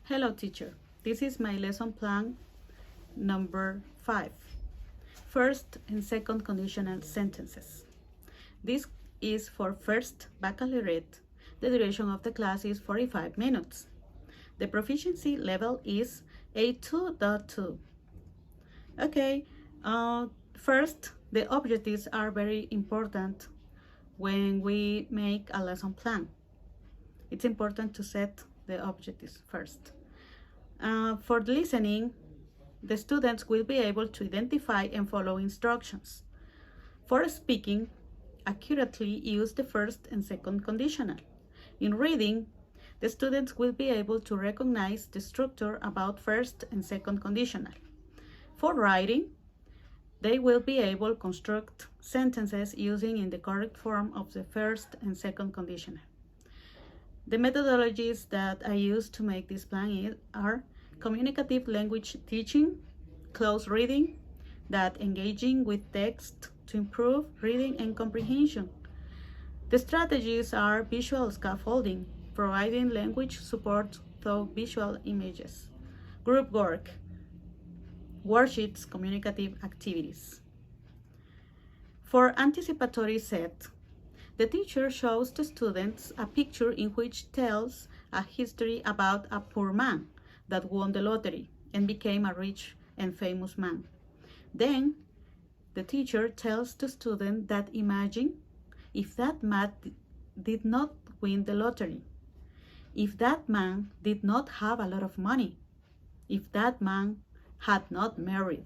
Hello, teacher. This is my lesson plan number 5. First and second conditional sentences. This is for first baccalaureate. The duration of the class is 45 minutes. The proficiency level is A2.2. Okay, first, the objectives are very important when we make a lesson plan. It's important to set the objectives first. For the listening, the students will be able to identify and follow instructions. For speaking, accurately use the first and second conditional. In reading, the students will be able to recognize the structure about first and second conditional. For writing, they will be able to construct sentences using in the correct form of the first and second conditional. The methodologies that I use to make this plan are communicative language teaching, close reading, that engaging with text to improve reading and comprehension. The strategies are visual scaffolding, providing language support through visual images, group work, worksheets, communicative activities. For anticipatory set, the teacher shows the students a picture in which tells a history about a poor man that won the lottery and became a rich and famous man. Then, the teacher tells the student that imagine if that man did not win the lottery, if that man did not have a lot of money, if that man had not married,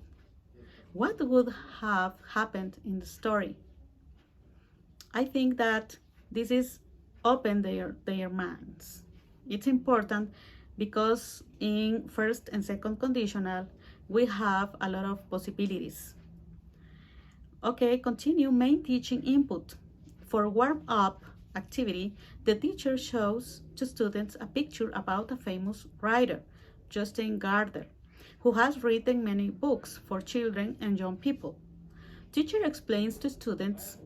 what would have happened in the story? I think that this is open their minds. It's important because in first and second conditional, we have a lot of possibilities. Okay, continue main teaching input. For warm-up activity, the teacher shows to students a picture about a famous writer, Justin Gardner, who has written many books for children and young people. Teacher explains to students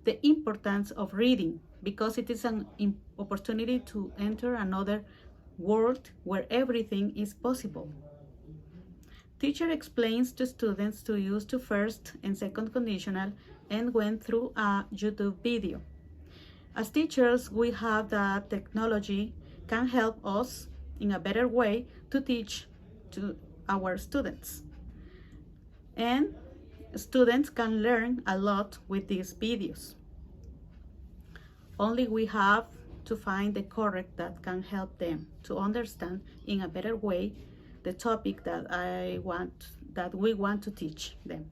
the importance of reading because it is an opportunity to enter another world where everything is possible. Teacher explains to students to use the first and second conditional and went through a YouTube video. As teachers, we have that technology can help us in a better way to teach to our students. And students can learn a lot with these videos. Only we have to find the correct that can help them to understand in a better way the topic that we want to teach them.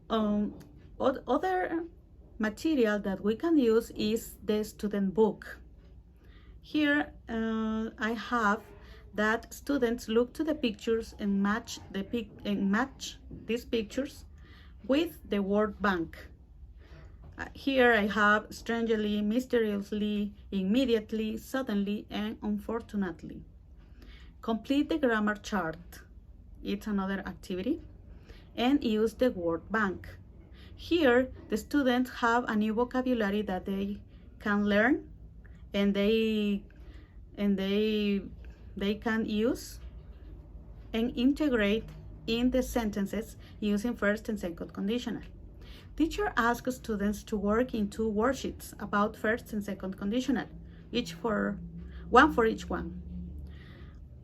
Other material that we can use is the student book. Here I have that students look to the pictures and match these pictures with the word bank. Here I have strangely, mysteriously, immediately, suddenly, and unfortunately. Complete the grammar chart. It's another activity. And use the word bank. Here, the students have a new vocabulary that they can learn and they can use and integrate in the sentences using first and second conditional. Teacher asks students to work in 2 worksheets about first and second conditional, one for each one.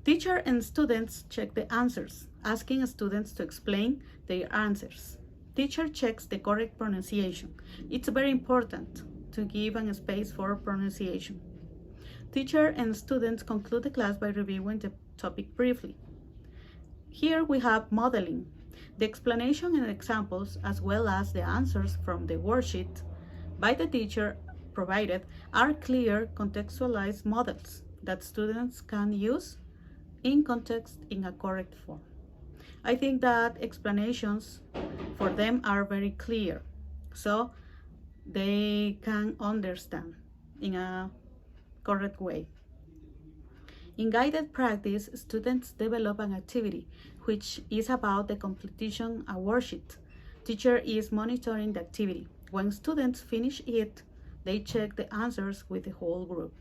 Teacher and students check the answers, asking students to explain their answers. Teacher checks the correct pronunciation. It's very important to give a space for pronunciation. Teacher and students conclude the class by reviewing the topic briefly. Here we have modeling. The explanation and examples, as well as the answers from the worksheet by the teacher provided, are clear, contextualized models that students can use in context in a correct form. I think that explanations for them are very clear, so they can understand in a correct way. In guided practice, students develop an activity which is about the completion a worksheet. Teacher is monitoring the activity. When students finish it, they check the answers with the whole group.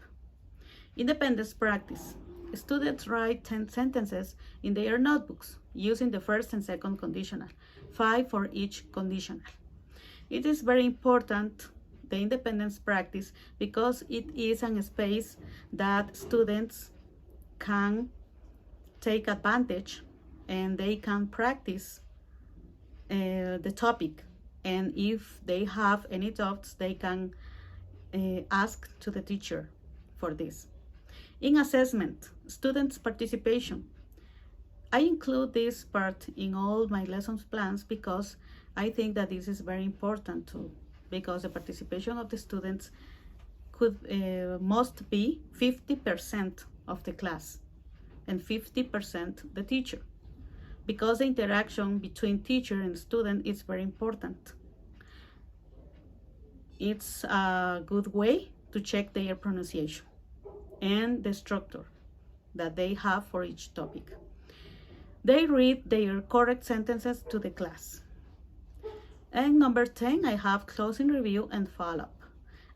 Independence practice. Students write 10 sentences in their notebooks using the first and second conditional, 5 for each conditional. It is very important, the independence practice, because it is a space that students can take advantage and they can practice the topic. And if they have any doubts, they can ask to the teacher for this. In assessment, students' participation. I include this part in all my lessons plans because I think that this is very important too, because the participation of the students must be 50% of the class and 50% the teacher, because the interaction between teacher and student is very important. It's a good way to check their pronunciation and the structure that they have for each topic. They read their correct sentences to the class. And number 10, I have closing review and follow-up.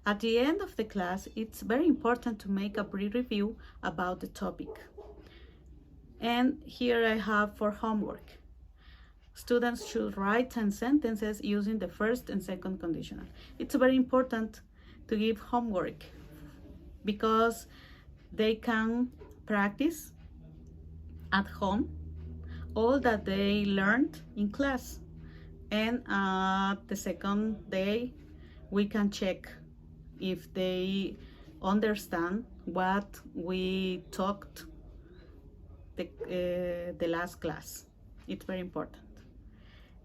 At the end of the class, it's very important to make a brief review about the topic. And here I have for homework. Students should write 10 sentences using the first and second conditional. It's very important to give homework because they can practice at home all that they learned in class. And the second day, we can check if they understand what we talked the last class. It's very important.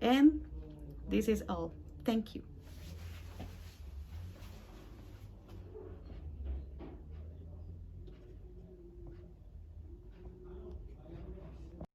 And this is all. Thank you.